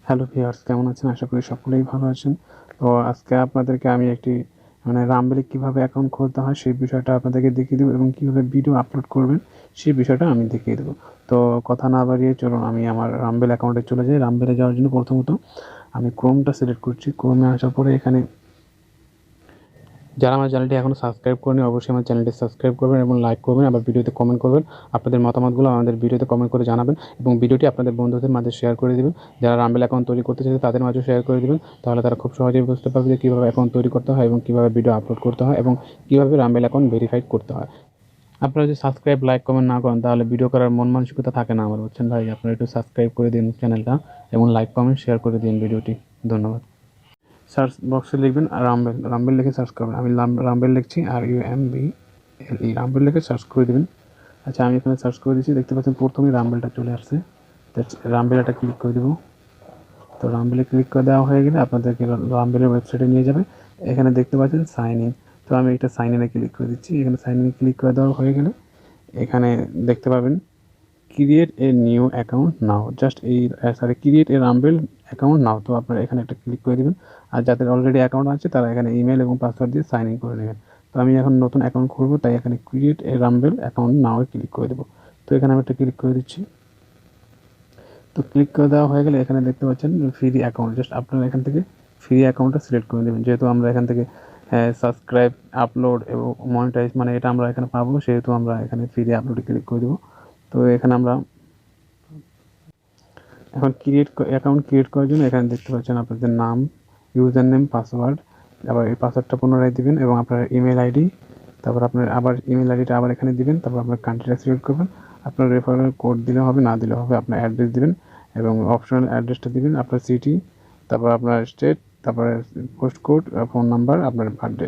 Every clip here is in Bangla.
হ্যালো ভিউয়ার্স, কেমন আছেন? আশা করি সকলেই ভালো আছেন। তো আজকে আপনাদেরকে আমি একটি রামবেলে কিভাবে অ্যাকাউন্ট খুলতে হয় সেই বিষয়টা আপনাদেরকে দেখিয়ে দেবো এবং কিভাবে ভিডিও আপলোড করবেন সেই বিষয়টা আমি দেখিয়ে দেবো। তো কথা না বাড়িয়ে চলুন আমি আমার রামবেল অ্যাকাউন্টে চলে যাই। রামবেলে যাওয়ার জন্য প্রথমত আমি ক্রোমটা সিলেক্ট করছি। ক্রোমে আসার পরে এখানে যারা আমার চ্যানেলটি এখনও সাবস্ক্রাইব করেনি অবশ্যই আমার চ্যানেলটি সাবস্ক্রাইব করবেন এবং লাইক করবেন, আবার ভিডিওতে কমেন্ট করবেন। আপনাদের মতামতগুলো আমাদের ভিডিওতে কমেন্ট করে জানাবেন এবং ভিডিওটি আপনাদের বন্ধুদের মাঝে শেয়ার করে দেবেন। যারা রামবেল অ্যাকাউন্ট তৈরি করতে চাইছে তাদের মাঝেও শেয়ার করে দেবেন, তাহলে তারা খুব সহজেই বুঝতে পারবে যে কীভাবে অ্যাকাউন্ট তৈরি করতে হয় এবং কীভাবে ভিডিও আপলোড করতে হয় এবং কীভাবে রামবেল অ্যাকাউন্ট ভেরিফাইড করতে হয়। আপনারা যদি সাবস্ক্রাইব লাইক কমেন্ট না করেন তাহলে ভিডিও করার মন মানসিকতা থাকে না আমার, বুঝছেন ভাই? আপনারা একটু সাবস্ক্রাইব করে দিন চ্যানেলটা এবং লাইক কমেন্ট শেয়ার করে দিন ভিডিওটি। ধন্যবাদ। সার্চ বক্সে লিখবেন রামবেল, রামবেল লিখে সার্চ করবেন। আমি রামবেল লিখছি, RUMBLE, রামবেল লিখে সার্চ করে দেবেন। আচ্ছা, আমি এখানে সার্চ করে দিচ্ছি, দেখতে পাচ্ছেন প্রথমেই রামবেলটা চলে আসছে। রামবেল এটা ক্লিক করে দেবো। তো রামবেলে ক্লিক করে দেওয়া হয়ে গেলে আপনাদেরকে রামবেলের ওয়েবসাইটে নিয়ে যাবে। এখানে দেখতে পাচ্ছেন সাইন ইন। তো আমি এটা সাইন ইনে ক্লিক করে দিচ্ছি। এখানে সাইন ইনে ক্লিক করে দেওয়া হয়ে গেলে এখানে দেখতে পাবেন create a new account now, just create a Rumble account now. তো আপনারা এখানে একটা ক্লিক করে দেবেন, আর যাদের অলরেডি অ্যাকাউন্ট আছে তারা এখানে ইমেল এবং পাসওয়ার্ড দিয়ে সাইন ইন করে নেবেন। তো আমি এখন নতুন অ্যাকাউন্ট খুলবো, তাই এখানে create a Rumble account now click করে দেবো। তো এখানে আমি একটা ক্লিক করে দিচ্ছি। তো ক্লিক করে দেওয়া হয়ে গেলে এখানে দেখতে পাচ্ছেন ফ্রি অ্যাকাউন্ট, জাস্ট আপনারা এখান থেকে ফ্রি অ্যাকাউন্টটা সিলেক্ট করে দেবেন। যেহেতু আমরা এখান থেকে সাবস্ক্রাইব, আপলোড এবং মনিটাইজ এটা আমরা এখানে পাবো, সেহেতু আমরা এখানে ফ্রি আপলোডে ক্লিক করে দেবো। তো এখানে আমরা এখন অ্যাকাউন্ট ক্রিয়েট করার জন্য এখানে দেখতে পাচ্ছেন আপনাদের নাম, ইউজার নেম, পাসওয়ার্ড, আবার এই পাসওয়ার্ডটা পুনরায় দিবেন এবং আপনার ইমেল আইডি, তারপর আপনার আবার ইমেল আইডিটা আবার এখানে দিবেন, তারপর আপনার কান্ট্রিটা সিলেক্ট করবেন। আপনার রেফারেল কোড দিলে হবে, না দিলে হবে। আপনার অ্যাড্রেস দিবেন এবং অপশনাল অ্যাড্রেসটা দিবেন, আপনার সিটি, তারপর আপনার স্টেট, তারপরে পোস্ট কোড, ফোন নাম্বার, আপনার বার্থডে।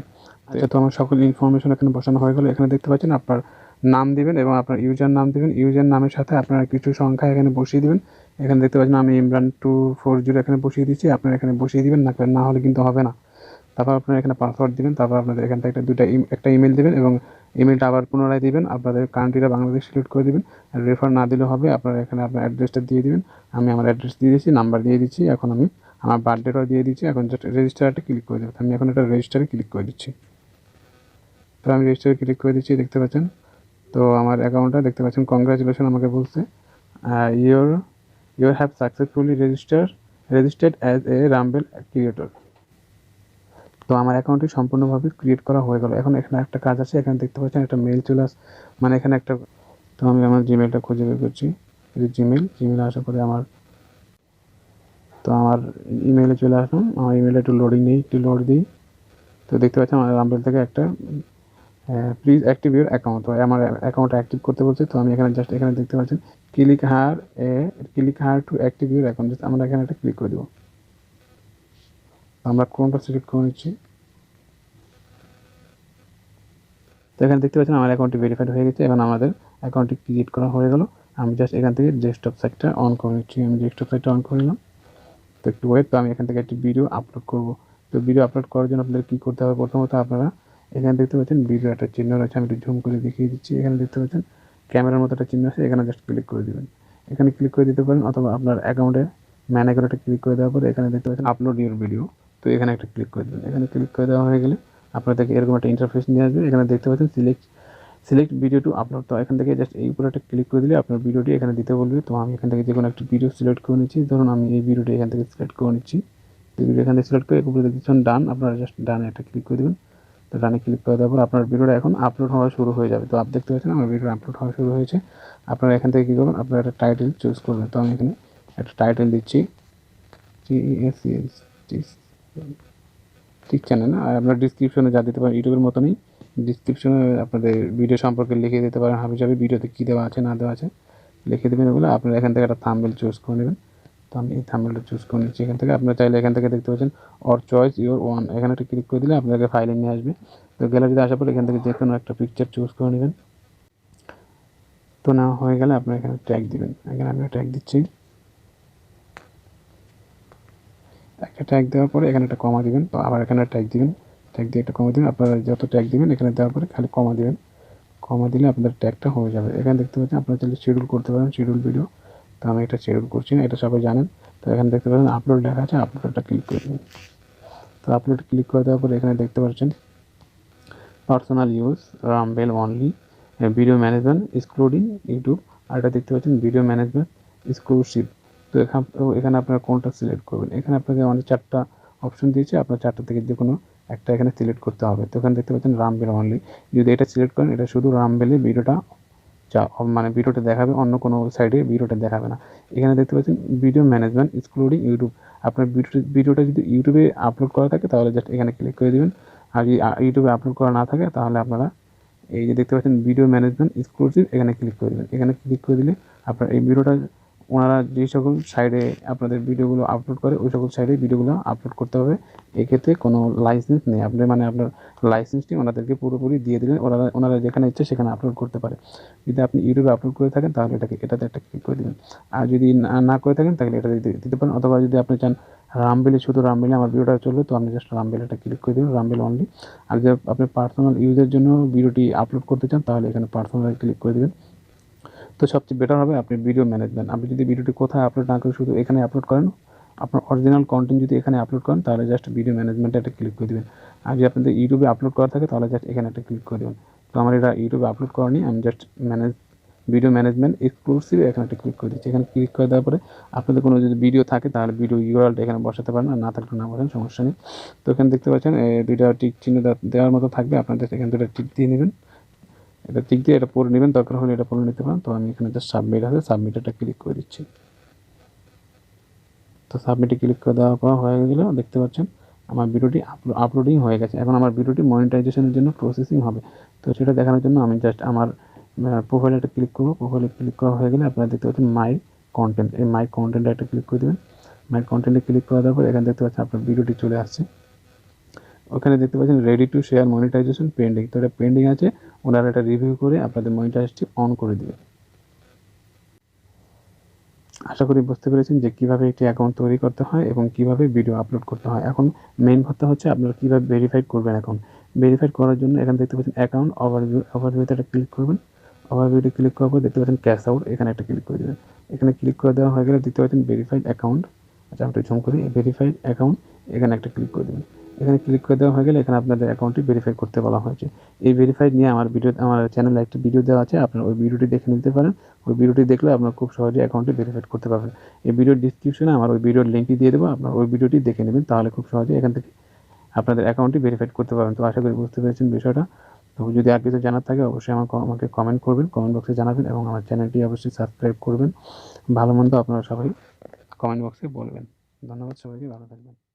তো আমার সকল ইনফরমেশন এখানে বসানো হয়ে গেল। এখানে দেখতে পাচ্ছেন আপনার নাম দিবেন এবং আপনার ইউজার নাম দিবেন। ইউজার নামের সাথে আপনারা কিছু সংখ্যা এখানে বসিয়ে দিবেন। এখানে দেখতে পাচ্ছেন আমি ইমরান240 এখানে বসিয়ে দিচ্ছি, আপনারা এখানে বসিয়ে দিবেন, না হলে কিন্তু হবে না। তারপর আপনারা এখানে পাসওয়ার্ড দিবেন, তারপর আপনাদের এখান থেকে একটা ইমেল দিবেন এবং ইমেলটা আবার পুনরায় দিবেন। আপনাদের কান্ট্রিটা বাংলাদেশ সিলেক্ট করে দিবেন, রেফার না দিলেও হবে। আপনারা এখানে আপনার অ্যাড্রেসটা দিয়ে দিবেন। আমি আমার অ্যাড্রেস দিয়ে দিচ্ছি, নাম্বার দিয়ে দিচ্ছি, এখন আমি আমার বার্থডেটাও দিয়ে দিচ্ছি। এখন জাস্ট রেজিস্টারটা ক্লিক করে দেবেন। আমি এখন এটা রেজিস্টারে ক্লিক করে দিচ্ছি। তো আমি রেজিস্টারে ক্লিক করে দিচ্ছি, দেখতে পাচ্ছেন। তো আমার অ্যাকাউন্টটা দেখতে পাচ্ছেন কংগ্রাচুলেশন আমাকে বলছে you have successfully registered as a Rumble creator. তো আমার অ্যাকাউন্টটি সম্পূর্ণভাবে ক্রিয়েট করা হয়ে গেল। এখন এখানে একটা কাজ আছে, এখানে দেখতে পাচ্ছেন একটা মেল চলে এখানে একটা। তো আমি আমার জিমেলটা খুঁজে বের করছি, জিমেল আসার পরে আমার ইমেলে চলে আসলাম। আমার ইমেলে একটু লোডিং নেই, একটু লোড দিই। তো দেখতে পাচ্ছেন আমার রামবেল থেকে একটা প্লিজ অ্যাক্টিভ ইউর অ্যাকাউন্ট। তো আমার অ্যাকাউন্টটা অ্যাক্টিভ করতে বলছে। তো আমি এখানে জাস্ট এখানে দেখতে পাচ্ছেন click here to active your account, just আমরা এখানে একটা ক্লিক করে দেবো। আমরা কোনটা সিলেক্ট করে নিচ্ছি। তো এখানে দেখতে পাচ্ছেন আমার অ্যাকাউন্টটি ভেরিফাইড হয়ে গেছে। এখন আমাদের অ্যাকাউন্টটি ক্রিয়েট করা হয়ে গেল। আমি জাস্ট এখান থেকে ডেস্কটপ সাইটটা অন করে নিচ্ছি। আমি ডেস্কটপ সাইটটা অন করে নিলাম। তো একটু ওয়েট। তো আমি এখান থেকে একটি ভিডিও আপলোড করব। তো ভিডিও আপলোড করার জন্য আপনাদের কী করতে হবে, প্রথমত আপনারা এখানে দেখতে পাচ্ছেন ভিডিও একটা চিহ্ন রয়েছে, আমি একটু জুম করে দেখিয়ে দিচ্ছি। এখানে দেখতে পাচ্ছেন ক্যামেরার মতো একটা চিহ্ন আছে, এখানে জাস্ট ক্লিক করে দেবেন। এখানে ক্লিক করে দিতে পারেন, অথবা আপনার অ্যাকাউন্টে ম্যান অ্যাকাউন্টে ক্লিক করে দেওয়ার পরে এখানে দেখতে পাচ্ছেন আপলোড ইউর ভিডিও। তো এখানে একটা ক্লিক করে দেবেন। এখানে ক্লিক করে দেওয়া হয়ে গেলে আপনাদেরকে এরকম একটা ইন্টারফেস নিয়ে আসবে। এখানে দেখতে পাচ্ছেন সিলেক্ট ভিডিও টু আপলোড। তো এখান থেকে জাস্ট এই উপরে একটা ক্লিক করে দিলে আপনার ভিডিওটি এখানে দিতে বলবে। তো আমি এখান থেকে যে কোনো একটা ভিডিও সিলেক্ট করে নিচ্ছি। ধরুন আমি এই ভিডিওটি এখান থেকে সিলেক্ট করে নিচ্ছি। তো ভিডিও এখান থেকে সিলেক্ট করে উপরে দেখছেন ডান, আপনারা জাস্ট ডানে একটা ক্লিক করে দেবেন। তো ডানে ক্লিক করে দেওয়ার পর আপনার ভিডিওটা এখন আপলোড হওয়া শুরু হয়ে যাবে। তো আপনি দেখতে পাচ্ছেন আমার ভিডিও আপলোড হওয়া শুরু হয়েছে। আপনারা এখান থেকে কী করবেন, আপনারা একটা টাইটেল চুজ করবেন। তো আমি এখানে একটা টাইটেল দিচ্ছি, ঠিক চ্যানেল না, আর আপনার ডিসক্রিপশনে যা দিতে পারেন ইউটিউবের মতনই ডিসক্রিপশনে আপনাদের ভিডিও সম্পর্কে লিখে দিতে পারেন, হাবিজাবি ভিডিওতে কী দেওয়া আছে না দেওয়া আছে লিখে দেবেন ওগুলো। আপনারা এখান থেকে একটা থাম্বনেল চুজ করে নেবেন। তো আমি এই থাম্বনেলটা চুজ করে নিচ্ছি এখান থেকে। আপনারা চাইলে এখান থেকে দেখতে পাচ্ছেন অর চয়েস ইউর ওয়ান, এখানে একটা ক্লিক করে দিলে আপনাকে ফাইলে নিয়ে আসবে। তো গ্যালারিতে আসার পরে এখান থেকে যে কোনো একটা পিকচার চুজ করে নেবেন। তো না হয়ে গেলে আপনারা এখানে ট্যাগ দিবেন। এখানে আমি ট্যাগ দিচ্ছি। একটা ট্যাগ দেওয়ার পরে এখানে একটা কমা দিবেন। তো আবার এখানে ট্যাগ দিবেন, ট্যাগ দিয়ে একটা কমা দিবেন। আপনারা যত ট্যাগ দিবেন এখানে দেওয়ার পরে খালি কমা দিবেন। কমা দিলে আপনাদের ট্যাগটা হয়ে যাবে। এখানে দেখতে পাচ্ছেন আপনারা চাইলে শিডিউল করতে পারেন, শিডিউল ভিডিও। তো আমি এটা শিডিউল করছি না, এটা সবাই জানেন। তো এখানে দেখতে পাচ্ছেন আপলোড লেখা আছে, আপলোডটা ক্লিক করে দেবেন। তো আপলোড ক্লিক করে দেওয়ার পরে এখানে দেখতে পাচ্ছেন personal use Rumble only, video management excluding YouTube, আর এটা দেখতে পাচ্ছেন ভিডিও ম্যানেজমেন্ট এক্সক্লুসিভ। তো এখানে আপনারা কোনটা সিলেক্ট করবেন। এখানে আপনাকে অনেক 4টা অপশন দিয়েছে, আপনার 4টা থেকে যে কোনো একটা এখানে সিলেক্ট করতে হবে। তো এখানে দেখতে পাচ্ছেন রামবেল অনলি, যদি এটা সিলেক্ট করেন এটা শুধু রামবেলে ভিডিওটা মানে ভিডিওটা দেখাবে, অন্য কোনো সাইডে ভিডিওটা দেখাবে না। এখানে দেখতে পাচ্ছেন ভিডিও ম্যানেজমেন্ট এক্সক্লুডিং ইউটিউব, আপনার ভিডিওটা যদি ইউটিউবে আপলোড করা থাকে তাহলে জাস্ট এখানে ক্লিক করে দেবেন, আর যদি ইউটিউবে আপলোড করা না থাকে তাহলে আপনারা এই যে দেখতে পাচ্ছেন ভিডিও ম্যানেজমেন্ট এক্সক্লুসিভ, এখানে ক্লিক করে দেবেন। এখানে ক্লিক করে দিলে আপনার এই ভিডিওটা ওনারা যে সকল সাইডে আপনাদের ভিডিওগুলো আপলোড করে ওই সকল সাইডে ভিডিওগুলো আপলোড করতে হবে। এক্ষেত্রে কোনো লাইসেন্স নেই, আপনি মানে আপনার লাইসেন্সটি ওনাদেরকে পুরোপুরি দিয়ে দিলেন, ওনারা যেখানে ইচ্ছে সেখানে আপলোড করতে পারে। যদি আপনি ইউটিউবে আপলোড করে থাকেন তাহলে এটাতে একটা ক্লিক করে দেবেন, আর যদি না করে থাকেন তাহলে এটা দিতে পারেন। অথবা যদি আপনি চান রামবেলে, শুধু রামবেলে আমার ভিডিওটা চলবে, তো আপনি জাস্ট রামবেলেটা ক্লিক করে দেবেন, রামবেল অনলি। আর যদি আপনি পার্সোনাল ইউজের জন্য ভিডিওটি আপলোড করতে চান তাহলে এখানে পার্সোনাল ক্লিক করে দেবেন। তো সবচেয়ে বেটার হবে আপনি ভিডিও ম্যানেজমেন্ট, আপনি যদি ভিডিওটি কোথায় আপলোড না করে শুধু এখানে আপলোড করেন, আপনার অরিজিনাল কন্টেন্ট যদি এখানে আপলোড করেন তাহলে জাস্ট ভিডিও ম্যানেজমেন্টে একটা ক্লিক করে দেবেন। আর যদি আপনাদের ইউটিউবে আপলোড করা থাকে তাহলে জাস্ট এখানে একটা ক্লিক করে দেবেন। তো আমার এটা ইউটিউবে আপলোড করা নেই, আমি জাস্ট ভিডিও ম্যানেজমেন্ট এক্সক্লুসিভ এখানে একটা ক্লিক করে দিচ্ছি। এখানে ক্লিক করে দেওয়ার পরে আপনাদের কোনো যদি ভিডিও থাকে তাহলে ভিডিও ইউআরএলটা এখানে বসাতে পারেন, আর না থাকলে না বসেন, সমস্যা নেই। তো এখানে দেখতে পাচ্ছেন দুইটা টিক চিহ্ন দেওয়ার মতো থাকবে, আপনাদের এখানে দুটো টিক দিয়ে নেবেন, এটা টিক দিয়ে এটা পরে নেবেন, দরকার হলে এটা পরে নিতে পারেন। তো আমি এখানে জাস্ট সাবমিট আছে, সাবমিটটা ক্লিক করে দিচ্ছি। তো সাবমিটে ক্লিক করে দেওয়ার পর হয়ে গেলে দেখতে পাচ্ছেন আমার ভিডিওটি আপলোডিং হয়ে গেছে। এখন আমার ভিডিওটি মনিটাইজেশনের জন্য প্রসেসিং হবে। তো সেটা দেখানোর জন্য আমি জাস্ট আমার প্রোফাইলে একটা ক্লিক করবো। প্রোফাইলে ক্লিক করা হয়ে গেলে আপনারা দেখতে পাচ্ছেন মাই কন্টেন্ট, এই মাই কন্টেন্টে একটা ক্লিক করে দেবেন। মাই কন্টেন্টে ক্লিক করে দেওয়ার পর এখানে দেখতে পাচ্ছেন আপনার ভিডিওটি চলে আসছে। ওখানে দেখতে পাচ্ছেন ready to share monetisation pending, তো এটা পেন্ডিং আছে, ওনারা এটা রিভিউ করে আপনাদের মনিটাইজটি অন করে দেবে। আশা করি বুঝতে পেরেছেন যে কীভাবে একটি অ্যাকাউন্ট তৈরি করতে হয় এবং কীভাবে ভিডিও আপলোড করতে হয়। এখন মেইন কথা হচ্ছে আপনারা কীভাবে ভেরিফাইড করবেন অ্যাকাউন্ট। ভেরিফাইড করার জন্য এখানে দেখতে পাচ্ছেন অ্যাকাউন্ট ওভারভিউতে একটা ক্লিক করবেন। ওভারভিউতে ক্লিক করার পর দেখতে পাচ্ছেন ক্যাশ আউট, এখানে একটা ক্লিক করে দেবেন। এখানে ক্লিক করে দেওয়া হয়ে গেলে দেখতে পাচ্ছেন ভেরিফাইড অ্যাকাউন্ট, আচ্ছা আমি একটু ঝুম করি, ভেরিফাইড অ্যাকাউন্ট এখানে একটা ক্লিক করে দেবেন। এখানে ক্লিক করে দেওয়া হয়ে গেলে এখানে আপনাদের অ্যাকাউন্টটি ভেরিফাই করতে বলা হয়েছে। এই ভেরিফাইড নিয়ে আমার চ্যানেলে একটা ভিডিও দেওয়া আছে, আপনারা ওই ভিডিওটি দেখে নিতে পারেন। ওই ভিডিওটি দেখলে আপনারা খুব সহজে অ্যাকাউন্টটি ভেরিফাইড করতে পারবেন। এই ভিডিওর ডিসক্রিপশনে আমার ওই ভিডিওর লিঙ্কটি দিয়ে দেবো, আপনারা ওই ভিডিওটি দেখে নেবেন, তাহলে খুব সহজে এখান থেকে আপনাদের অ্যাকাউন্টটি ভেরিফাইড করতে পারবেন। তো আশা করি বুঝতে পেরেছেন বিষয়টা। তো যদি আর কিছু জানার থাকে অবশ্যই আমাকে কমেন্ট করবেন, কমেন্ট বক্সে জানাবেন, এবং আমার চ্যানেলটি অবশ্যই সাবস্ক্রাইব করবেন। ভালো মন্দ আপনারা সবাই কমেন্ট বক্সে বলবেন। ধন্যবাদ সবাইকে, ভালো থাকবেন।